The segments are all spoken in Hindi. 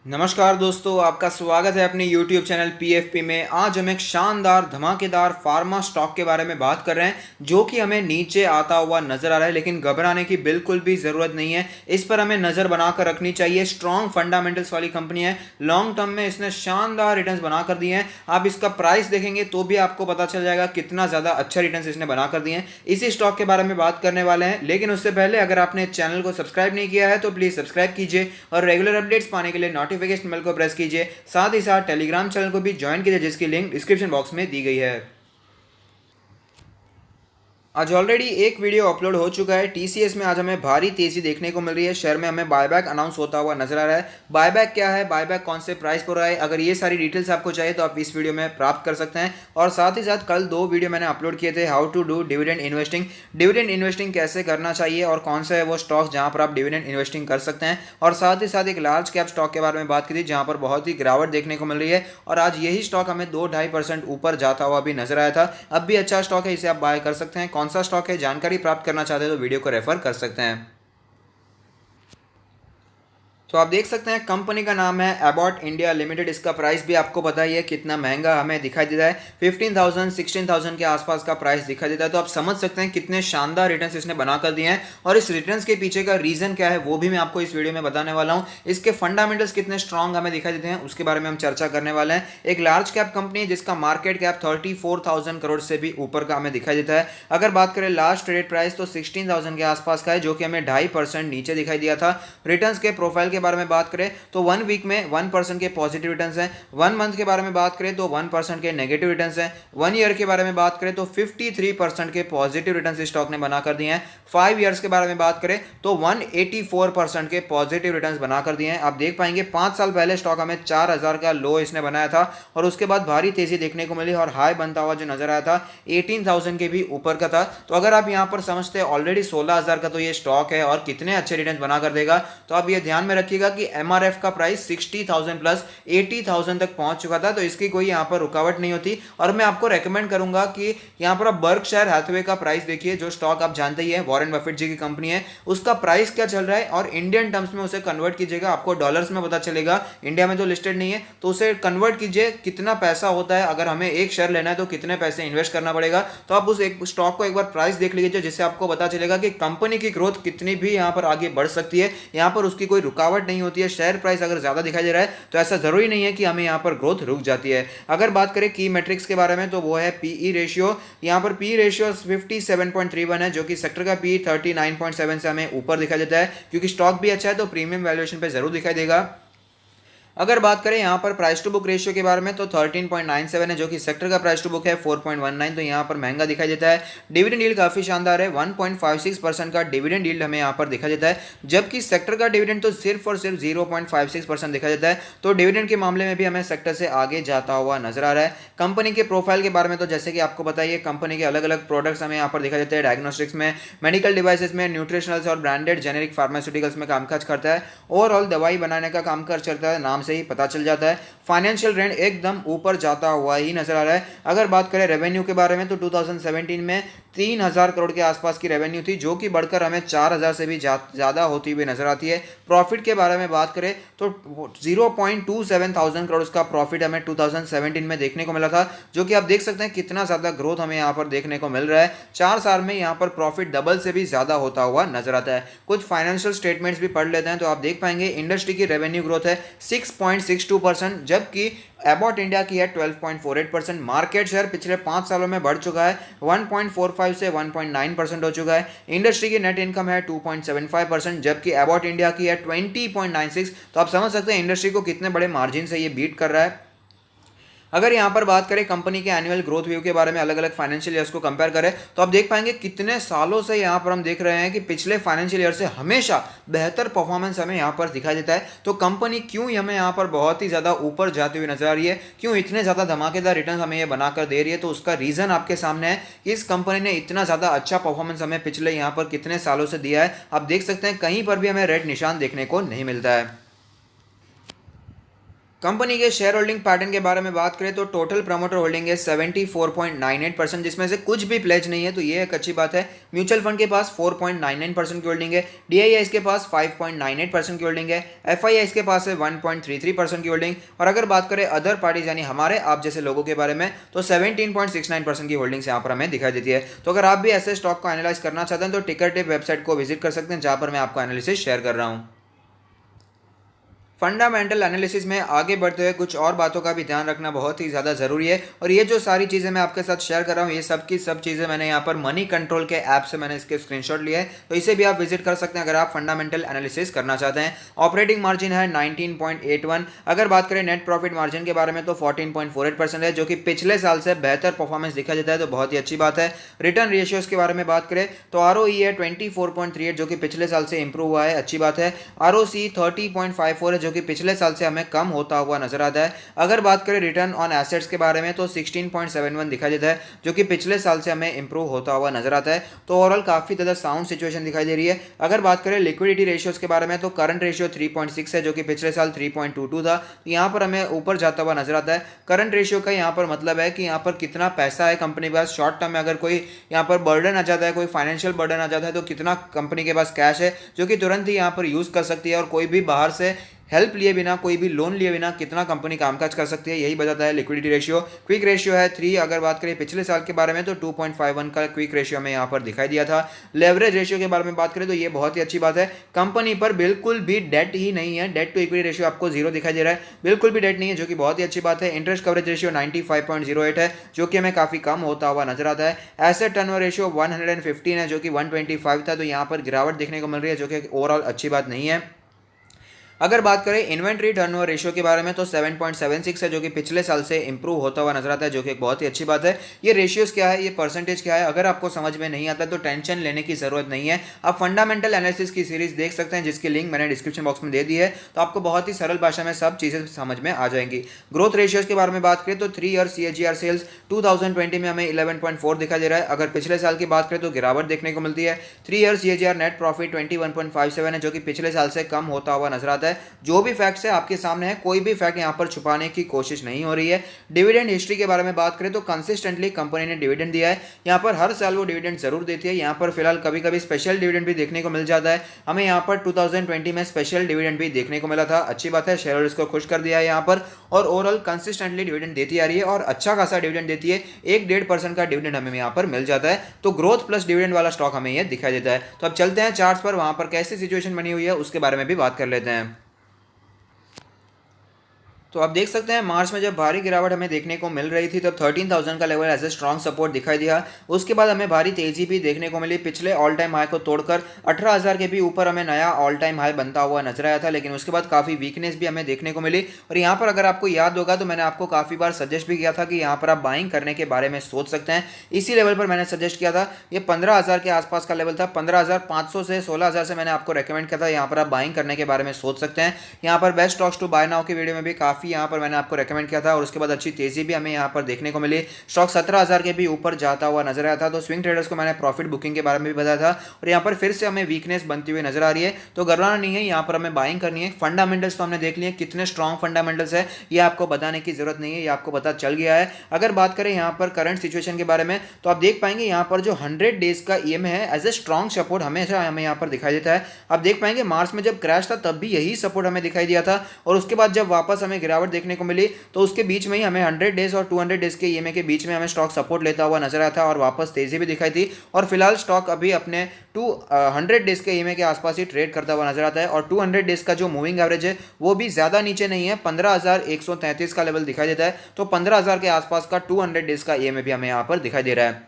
नमस्कार दोस्तों, आपका स्वागत है अपने YouTube चैनल PFP में। आज हम एक शानदार धमाकेदार फार्मा स्टॉक के बारे में बात कर रहे हैं जो कि हमें नीचे आता हुआ नजर आ रहा है, लेकिन घबराने की बिल्कुल भी ज़रूरत नहीं है। इस पर हमें नज़र बनाकर रखनी चाहिए। स्ट्रॉन्ग फंडामेंटल्स वाली कंपनी है, लॉन्ग टर्म में इसने शानदार रिटर्न्स बना कर दिए हैं। आप इसका प्राइस देखेंगे तो भी आपको पता चल जाएगा कितना ज़्यादा अच्छा रिटर्न्स इसने बना कर दिए हैं। इसी स्टॉक के बारे में बात करने वाले हैं, लेकिन उससे पहले अगर आपने चैनल को सब्सक्राइब नहीं किया है तो प्लीज़ सब्सक्राइब कीजिए और रेगुलर अपडेट्स पाने के लिए नोटिफिकेशन बेल को प्रेस कीजिए। साथ ही साथ टेलीग्राम चैनल को भी ज्वाइन कीजिए जिसकी लिंक डिस्क्रिप्शन बॉक्स में दी गई है। आज ऑलरेडी एक वीडियो अपलोड हो चुका है। टीसीएस में आज हमें भारी तेजी देखने को मिल रही है। शेयर में हमें बायबैक अनाउंस होता हुआ नजर आ रहा है। बायबैक क्या है, बायबैक कौन से प्राइस पर हो रहा है, अगर ये सारी डिटेल्स आपको चाहिए तो आप इस वीडियो में प्राप्त कर सकते हैं। और साथ ही साथ कल 2 वीडियो मैंने अपलोड किए थे, how to do dividend investing, dividend investing कैसे करना चाहिए और कौन सा है वो स्टॉक जहां पर आप डिविडेंड इन्वेस्टिंग कर सकते हैं। और साथ ही साथ एक लार्ज कैप स्टॉक के बारे में बात की थी जहां पर बहुत ही गिरावट देखने को मिल रही है और आज यही स्टॉक हमें 2-2.5% ऊपर जाता हुआ भी नजर आया था। अब भी अच्छा स्टॉक है, इसे आप बाय कर सकते हैं। कौन सा स्टॉक है, जानकारी प्राप्त करना चाहते हैं तो वीडियो को रेफर कर सकते हैं। तो आप देख सकते हैं कंपनी का नाम है एबॉट इंडिया लिमिटेड। इसका प्राइस भी आपको पता ही है कितना महंगा हमें दिखाई देता है। 15,000 16,000 के आसपास का प्राइस दिखाई देता है। तो आप समझ सकते हैं कितने शानदार रिटर्न्स इसने बनाकर दिए हैं और इस रिटर्न्स के पीछे का रीजन क्या है वो भी मैं आपको इस वीडियो में बताने वाला हूं। इसके फंडामेंटल्स कितने स्ट्रांग हमें दिखाई देते हैं उसके बारे में हम चर्चा करने वाले हैं। एक लार्ज कैप कंपनी है जिसका मार्केट कैप 34,000 करोड़ से भी ऊपर का हमें दिखाई देता है। अगर बात करें लास्ट ट्रेडेड प्राइस तो 16,000 के आसपास का है, जो कि हमें 2.5% नीचे दिखाई दिया था। रिटर्न्स के प्रोफाइल के बारे में बात करें तो 1 वीक में 1% के पॉजिटिव रिटर्न्स हैं। 1 मंथ के बारे में बात करें तो 1% के नेगेटिव रिटर्न्स हैं। 1 ईयर के बारे में बात करें तो 53% के पॉजिटिव रिटर्न्स स्टॉक ने बनाकर दिए हैं। 5 ईयर्स के बारे में बात करें तो 184% के पॉजिटिव रिटर्न्स बनाकर दिए हैं। आप देख पाएंगे 5 साल पहले स्टॉक हमें 4,000 का लो इसने बनाया था और उसके बाद भारी तेजी देखने को मिली और हाई बनता हुआ जो नजर आया था 18,000 के भी ऊपर का था। तो अगर आप यहां पर समझते हैं ऑलरेडी 16,000 का तो ये स्टॉक है और कितने अच्छे रिटर्न्स बनाकर देगा, तो आप ये ध्यान में रखिएगा कि एमआरएफ का प्राइस 60,000 प्लस 80,000 तक पहुंच चुका था। तो इसकी कोई यहां पर रुकावट नहीं होती और मैं आपको रेकमेंड करूंगा कि यहां पर आप बर्कशायर हैथवे का प्राइस देखिए, जो स्टॉक आप जानते ही है वॉरेन बफेट जी की कंपनी है। उसका प्राइस क्या चल रहा है और इंडियन टर्म्स में उसे कन्वर्ट कीजिएगा, आपको डॉलर्स में पता चलेगा। इंडिया में तो लिस्टेड नहीं है तो उसे कन्वर्ट कीजिए कितना पैसा होता है। अगर हमें एक शेयर लेना है तो कितने पैसे इन्वेस्ट करना पड़ेगा। तो आप उस एक स्टॉक को एक बार प्राइस देख लीजिए जिससे आपको पता चलेगा कि कंपनी की ग्रोथ कितनी भी यहां पर आगे बढ़ सकती है। यहां पर उसकी कोई रुकावट नहीं होती है। शेयर प्राइस अगर ज्यादा दिखाई दे रहा है तो ऐसा जरूरी नहीं है कि हमें यहां पर ग्रोथ रुक जाती है। अगर बात करें की मैट्रिक्स के बारे में तो वो है पीई रेशियो। यहां पर पी रेशियो 57.31 है, जो कि सेक्टर का पी 39.7 से हमें ऊपर दिखाई देता है। क्योंकि स्टॉक भी अच्छा है तो प्रीमियम वैल्यूएशन पे जरूर दिखाई देगा। अगर बात करें यहाँ पर प्राइस टू बुक रेशियो के बारे में तो 13.97 है, जो कि सेक्टर का प्राइस टू बुक है 4.19, तो यहाँ पर महंगा दिखाई देता है। डिविडेंड यील्ड काफी शानदार है, 1.56% का डिविडेंड यील्ड हमें यहाँ पर दिखाई देता है, जबकि सेक्टर का डिविडेंड तो सिर्फ और सिर्फ 0.56% दिखाई देता है। तो डिविडेंड के मामले में भी हमें सेक्टर से आगे जाता हुआ नजर आ रहा है। कंपनी के प्रोफाइल के बारे में तो जैसे कि आपको बताइए कंपनी के अलग अलग प्रोडक्ट्स हमें यहाँ पर दिखाई देते हैं। डायग्नोस्टिक्स में, मेडिकल डिवाइसेस में, न्यूट्रिशनल्स और ब्रांडेड जेनेरिक फार्मास्यूटिकल्स में कामकाज करता है। ओवरऑल दवाई बनाने का कामकाज चलता है, नाम से ही पता चल जाता है। फाइनेंशियल रेंट एकदम ऊपर जाता हुआ ही नजर आ रहा है। अगर बात करें रेवेन्यू के बारे में तो 2017 में 3,000 करोड़ के आसपास की रेवेन्यू थी, जो कि बढ़कर हमें 4,000 से भी ज्यादा होती हुई नजर आती है। प्रॉफिट के बारे में बात करें तो 0.27 थाउजेंड करोड़ का प्रॉफिट हमें 2017 में देखने को मिला था, जो कि आप देख सकते हैं कितना ज्यादा ग्रोथ हमें यहाँ पर देखने को मिल रहा है। 4 साल में यहाँ पर प्रॉफिट डबल से भी ज्यादा होता हुआ नजर आता है। कुछ फाइनेंशियल स्टेटमेंट्स भी पढ़ लेते हैं तो आप देख पाएंगे इंडस्ट्री की रेवेन्यू ग्रोथ है 6.62%, जबकि एबॉट इंडिया की है 12.48%। मार्केट शेयर पिछले 5 सालों में बढ़ चुका है, 1.45 से 1.9% हो चुका है। इंडस्ट्री की नेट इनकम है 2.75%, जबकि एबॉट इंडिया की है 20.96। तो आप समझ सकते हैं इंडस्ट्री को कितने बड़े मार्जिन से ये बीट कर रहा है। अगर यहाँ पर बात करें कंपनी के एनुअल ग्रोथ व्यू के बारे में, अलग अलग फाइनेंशियल ईयर्स को कंपेयर करें तो आप देख पाएंगे कितने सालों से यहाँ पर हम देख रहे हैं कि पिछले फाइनेंशियल ईयर से हमेशा बेहतर परफॉर्मेंस हमें यहाँ पर दिखाई देता है। तो कंपनी क्यों हमें यहाँ पर बहुत ही ज़्यादा ऊपर जाती हुई नजर आ रही है, क्यों इतने ज़्यादा धमाकेदार रिटर्न हमें ये बनाकर दे रही है, तो उसका रीज़न आपके सामने है कि इस कंपनी ने इतना ज़्यादा अच्छा परफॉर्मेंस हमें पिछले यहाँ पर कितने सालों से दिया है। आप देख सकते हैं कहीं पर भी हमें रेड निशान देखने को नहीं मिलता है। कंपनी के शेयर होल्डिंग पैटर्न के बारे में बात करें तो टोटल प्रमोटर होल्डिंग है 74.98%, जिसमें से कुछ भी प्लेज नहीं है, तो ये एक अच्छी बात है। म्यूचुअल फंड के पास 4.99% की होल्डिंग है, डीआईआईस के पास 5.98% की होल्डिंग है, एफआईआईस के पास है 1.33% की होल्डिंग, और अगर बात करें अदर पार्टीज यानी हमारे आप जैसे लोगों के बारे में तो 17.69% की होल्डिंग्स यहाँ पर हमें दिखाई देती है। तो अगर आप भी ऐसे स्टॉक को एनालाइज करना चाहते हैं तो टिकर टिप वेबसाइट को विजिट कर सकते हैं, जहाँ पर मैं आपको एनालिसिस शेयर कर रहा हूँ। फंडामेंटल एनालिसिस में आगे बढ़ते हुए कुछ और बातों का भी ध्यान रखना बहुत ही ज़्यादा ज़रूरी है, और ये जो सारी चीज़ें मैं आपके साथ शेयर कर रहा हूँ ये सब की सब चीज़ें मैंने यहाँ पर मनी कंट्रोल के ऐप से मैंने इसके स्क्रीनशॉट लिए हैं, तो इसे भी आप विजिट कर सकते हैं अगर आप फंडामेंटल एनालिसिस करना चाहते हैं। ऑपरेटिंग मार्जिन है 19.81। अगर बात करें नेट प्रॉफिट मार्जिन के बारे में तो 14.48% है, जो कि पिछले साल से बेहतर परफॉर्मेंस दिखा देता है, तो बहुत ही अच्छी बात है। रिटर्न रेशियोज के बारे में बात करें तो आरओई है 24.38, जो कि पिछले साल से इंप्रूव हुआ है, अच्छी बात है। आरओसी 30.54 है, जो कि पिछले साल से हमें कम होता हुआ नजर आता है। अगर बात करें रिटर्न ऑन एसेट्स के बारे में तो 16.71 दिखाई देता है, जो कि पिछले साल से हमें इंप्रूव होता हुआ नजर आता है। तो ओवरऑल काफी ज्यादा साउंड सिचुएशन दिखाई दे रही है। अगर बात करें लिक्विडिटी रेशियोज के बारे में तो करंट रेशियो 3.6 है, जो कि पिछले साल 3.22 था, तो यहाँ पर हमें ऊपर जाता हुआ नजर आता है। करंट रेशियो का यहाँ पर मतलब है कि यहाँ पर कितना पैसा है कंपनी के पास, शॉर्ट टर्म में अगर कोई यहाँ पर बर्डन आ जाता है, कोई फाइनेंशियल बर्डन आ जाता है, तो कितना कंपनी के पास कैश है जो कि तुरंत ही यहाँ पर यूज कर सकती है, और कोई भी बाहर से हेल्प लिए बिना, कोई भी लोन लिए बिना कितना कंपनी कामकाज कर सकती है, यही बताता है लिक्विडिटी रेशियो। क्विक रेशियो है 3। अगर बात करें पिछले साल के बारे में तो 2.51 का क्विक रेशियो हमें यहाँ पर दिखाई दिया था। लेवरेज रेशियो के बारे में बात करें तो ये बहुत ही अच्छी बात है, कंपनी पर बिल्कुल भी डेट ही नहीं है, डेट टू इक्विटी रेशियो आपको 0 दिखाई दे रहा है, बिल्कुल भी डेट नहीं है, जो कि बहुत ही अच्छी बात है। इंटरेस्ट कवरेज रेशियो 95.08 है, जो कि हमें काफी कम होता हुआ नजर आता है। एसेट टर्नओवर रेशियो 115 है, जो कि 125 था, तो यहाँ पर गिरावट देखने को मिल रही है, जो कि ओवरऑल अच्छी बात नहीं है। अगर बात करें इन्वेंट्री टर्नओवर रेशियो के बारे में तो 7.76 है, जो कि पिछले साल से इंप्रूव होता हुआ नजर आता है, जो कि एक बहुत ही अच्छी बात है। ये रेशियोज क्या है, ये परसेंटेज क्या है, अगर आपको समझ में नहीं आता तो टेंशन लेने की जरूरत नहीं है। आप फंडामेंटल एनालिसिस की सीरीज देख सकते हैं, जिसकी लिंक मैंने डिस्क्रिप्शन बॉक्स में दे दी है, तो आपको बहुत ही सरल भाषा में सब चीजें समझ में आ जाएंगी। ग्रोथ रेशियोज के बारे में बात करें तो 3 ईयर CAGR सेल्स 2020 में हमें 11.4 दिखा दे रहा है। अगर पिछले साल की बात करें तो गिरावट देखने को मिलती है। 3 ईयर CAGR नेट प्रॉफिट 21.57 है, जो कि पिछले साल से कम होता हुआ नजर आता है। जो भी फैक्ट्स है आपके सामने है, कोई भी फैक्ट यहाँ पर छुपाने की कोशिश नहीं हो रही है। डिविडेंड हिस्ट्री के बारे में बात करें तो कंसिस्टेंटली कंपनी ने डिविडेंड दिया है, यहाँ पर हर साल वो डिविडेंड जरूर देती है। यहाँ पर फिलहाल कभी कभी स्पेशल डिविडेंड भी देखने को मिल जाता है, हमें यहाँ पर 2020 में स्पेशल डिविडेंड भी देखने को मिला था, अच्छी बात है, शेयर होल्डर्स को खुश कर दिया है यहाँ पर। और ओवरऑल कंसिस्टेंटली डिविडेंड देती आ रही है, और अच्छा खासा डिविडेंड देती है, 1-1.5% का डिविडेंड हमें यहाँ पर मिल जाता है। तो ग्रोथ प्लस डिविडेंड वाला स्टॉक हमें यह दिखाई देता है। तो अब चलते हैं चार्ट्स पर, वहां पर कैसी सिचुएशन बनी हुई है उसके बारे में भी बात कर लेते हैं। तो आप देख सकते हैं मार्च में जब भारी गिरावट हमें देखने को मिल रही थी तब 13,000 का level as a strong support दिखाई दिया। उसके बाद हमें भारी तेजी भी देखने को मिली, पिछले ऑल टाइम हाई को तोड़कर 18,000 के भी ऊपर हमें नया ऑल टाइम हाई बनता हुआ नजर आया था, लेकिन उसके बाद काफ़ी वीकनेस भी हमें देखने को मिली। और यहाँ पर अगर आपको याद होगा तो मैंने आपको काफ़ी बार सजेस्ट भी किया था कि यहाँ पर आप बाइंग करने के बारे में सोच सकते हैं। इसी लेवल पर मैंने सजेस्ट किया था, ये 15,000 के आसपास का लेवल था, 15,500 से 16,000 से मैंने आपको रेकमेंड किया था, यहाँ पर आप बाइंग करने के बारे में सोच सकते हैं। यहाँ पर best stocks to buy now की वीडियो में भी काफ़ी यहाँ पर मैंने आपको रेकमेंड किया था, और उसके बाद अच्छी तेजी भी हमें यहाँ पर देखने को मिली। स्टॉक 17,000 के भी ऊपर जाता हुआ नजर आया था। तो स्विंग ट्रेडर्स को मैंने प्रॉफिट बुकिंग के बारे में भी बताया था, और यहाँ पर फिर से हमें वीकनेस बनती हुई नजर आ रही है, तो घबराना नहीं है, यहाँ पर हमें बाइंग करनी है। फंडामेंटल्स तो हमने देख लिए, कितने स्ट्रॉन्ग फंडामेंटल्स है ये आपको बताने की जरूरत नहीं है, ये आपको पता चल गया है। अगर बात करें यहाँ पर करंट सिचुएशन के बारे में तो आप देख पाएंगे यहाँ पर जो 100 डेज का EMA है एज ए स्ट्रॉन्ग सपोर्ट हमेशा हमें यहाँ पर दिखाई देता है। आप देख पाएंगे मार्च में जब क्रैश था तब भी यही सपोर्ट हमें दिखाई दिया था, और उसके बाद जब वापस हमें गिरावट देखने को मिली तो उसके बीच में ही हमें 100 डेज और 200 डेज के EMA के बीच में हमें स्टॉक सपोर्ट लेता हुआ नजर आया था, और वापस तेजी भी दिखाई थी। और फिलहाल स्टॉक अभी अपने 100 डेज के EMA के आसपास ही ट्रेड करता हुआ नजर आता है, और 200 डेज का जो मूविंग एवरेज है वो भी ज्यादा नीचे नहीं है, 15,133 का लेवल दिखाई देता है। तो 15,000 के आसपास का 200 डेज का EMA भी हमें यहाँ पर दिखाई दे रहा है।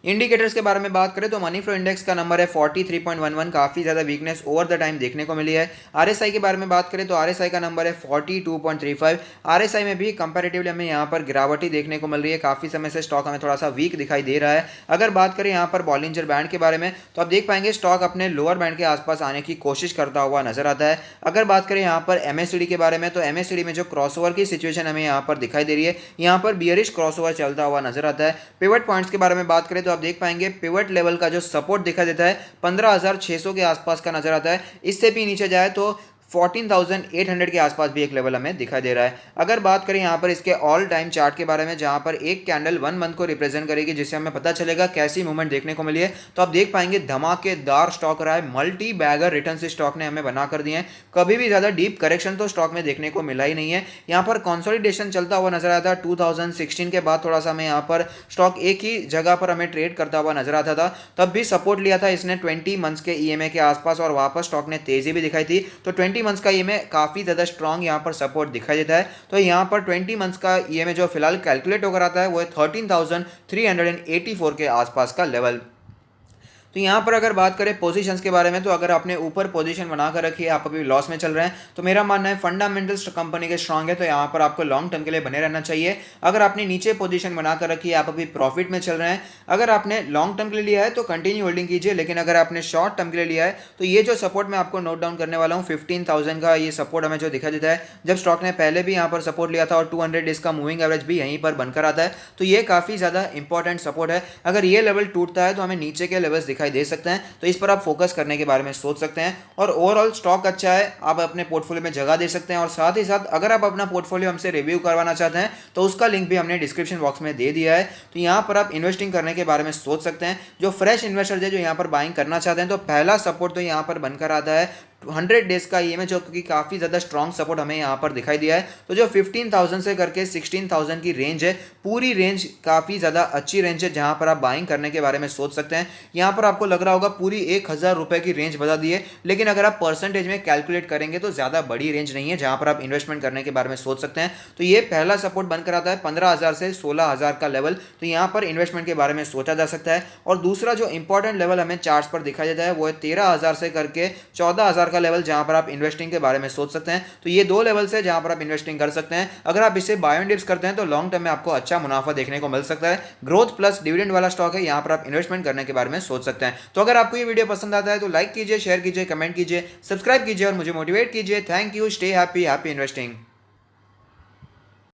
इंडिकेटर्स के बारे में बात करें तो मनी फ्लो इंडेक्स का नंबर है 43.11, काफी ज्यादा वीकनेस ओवर द टाइम देखने को मिली है। RSI के बारे में बात करें तो RSI का नंबर है 42.35। RSI में भी कंपैरेटिवली हमें यहाँ पर गिरावट ही देखने को मिल रही है, काफी समय से स्टॉक हमें थोड़ा सा वीक दिखाई दे रहा है। अगर बात करें यहाँ पर बॉलिंजर बैंड के बारे में तो आप देख पाएंगे स्टॉक अपने लोअर बैंड के आसपास आने की कोशिश करता हुआ नजर आता है। अगर बात करें यहाँ पर MACD के बारे में तो MACD में जो क्रॉसओवर की सिचुएशन हमें यहाँ पर दिखाई दे रही है, यहाँ पर बियरिश क्रॉसओवर चलता हुआ नजर आता है। पिवट पॉइंट्स के बारे में बात करें तो आप देख पाएंगे पिवट लेवल का जो सपोर्ट दिखा देता है 15,600 के आसपास का नजर आता है। इससे भी नीचे जाए तो 14,800 के आसपास भी एक लेवल हमें दिखाई दे रहा है। अगर बात करें यहाँ पर इसके ऑल टाइम चार्ट के बारे में, जहाँ पर एक कैंडल 1 मंथ को रिप्रेजेंट करेगी, जिससे हमें पता चलेगा कैसी मूवमेंट देखने को मिली है, तो आप देख पाएंगे धमाकेदार स्टॉक रहा है। मल्टी बैगर रिटर्न इस स्टॉक ने हमें बना कर दिए हैं। कभी भी ज़्यादा डीप करेक्शन तो स्टॉक में देखने को मिला ही नहीं है। यहाँ पर कंसोलिडेशन चलता हुआ नजर आता था 2016 के बाद। थोड़ा सा हमें यहाँ पर स्टॉक एक ही जगह पर हमें ट्रेड करता हुआ नजर आता था। तब भी सपोर्ट लिया था इसने 20 मंथ्स के ईएमए के आसपास, और वापस स्टॉक ने तेजी भी दिखाई थी। तो 20 मंथ्स का ईएमए काफी ज्यादा स्ट्रांग यहाँ पर सपोर्ट दिखाई देता है। तो यहाँ पर 20 मंथ्स का ईएमए जो फिलहाल कैलकुलेट होकर आता है वो है 13,384 के आसपास का लेवल। तो यहाँ पर अगर बात करें पोजीशंस के बारे में, तो अगर आपने ऊपर पोजीशन बनाकर रखी है, आप अभी लॉस में चल रहे हैं, तो मेरा मानना है फंडामेंटल्स कंपनी के स्ट्रांग है, तो यहाँ पर आपको लॉन्ग टर्म के लिए बने रहना चाहिए। अगर आपने नीचे पोजीशन बनाकर रखी है, आप अभी प्रॉफिट में चल रहे हैं, अगर आपने लॉन्ग टर्म के लिए लिया है तो कंटिन्यू होल्डिंग कीजिए। लेकिन अगर आपने शॉर्ट टर्म के लिए लिया है, तो ये जो सपोर्ट मैं आपको नोट डाउन करने वाला हूँ 15,000 का, ये सपोर्ट हमें जो दिखा देता है, जब स्टॉक ने पहले भी यहाँ पर सपोर्ट लिया था और 200 डेज का मूविंग एवरेज भी यहीं पर बनकर आता है, तो ये काफी ज्यादा इंपॉर्टेंट सपोर्ट है। अगर ये लेवल टूटता है तो हमें नीचे के लेवल्स दिखाई दे सकते हैं, तो इस पर आप फोकस करने के बारे में सोच सकते हैं। और ओवरऑल स्टॉक अच्छा है, आप अपने पोर्टफोलियो में जगह दे सकते हैं। और साथ ही साथ अगर आप अपना पोर्टफोलियो हमसे रिव्यू करवाना चाहते हैं, तो उसका लिंक भी हमने डिस्क्रिप्शन बॉक्स में दे दिया है। तो यहाँ पर आप इन्वेस्टिंग करने के बारे में सोच सकते हैं। जो फ्रेश इन्वेस्टर है, जो यहाँ पर बाइंग करना चाहते हैं, तो पहला सपोर्ट तो यहाँ पर बनकर आता है 100 डेज का ईएमए, जो कि काफ़ी ज़्यादा स्ट्रॉन्ग सपोर्ट हमें यहाँ पर दिखाई दिया है। तो जो 15,000 से करके 16,000 की रेंज है, पूरी रेंज काफ़ी ज़्यादा अच्छी रेंज है, जहाँ पर आप बाइंग करने के बारे में सोच सकते हैं। यहाँ पर आपको लग रहा होगा पूरी 1,000 रुपये की रेंज बता दी है, लेकिन अगर आप परसेंटेज में कैलकुलेट करेंगे तो ज़्यादा बड़ी रेंज नहीं है जहाँ पर आप इन्वेस्टमेंट करने के बारे में सोच सकते हैं। तो ये पहला सपोर्ट बनकर आता है 15,000 से 16,000 का लेवल, तो यहाँ पर इन्वेस्टमेंट के बारे में सोचा जा सकता है। और दूसरा जो इंपॉर्टेंट लेवल हमें चार्ट्स पर दिखाई देता है, वो है 13,000 से करके 14,000 का लेवल, जहाँ पर आप इन्वेस्टिंग के बारे में सोच सकते हैं। तो ये दो लेवल्स है जहां पर आप इन्वेस्टिंग कर सकते हैं। अगर आप इसे बाय एंड डिप्स करते हैं, तो लॉन्ग टर्म में आपको अच्छा मुनाफा देखने को मिल सकता है। ग्रोथ प्लस डिविडेंड वाला स्टॉक है, यहां पर आप इन्वेस्टमेंट करने के बारे में सोच सकते हैं। तो अगर आपको ये वीडियो पसंद आता है तो लाइक कीजिए, शेयर कीजिए, कमेंट कीजिए, सब्सक्राइब कीजिए और मुझे मोटिवेट कीजिए। Thank you, stay happy, happy investing.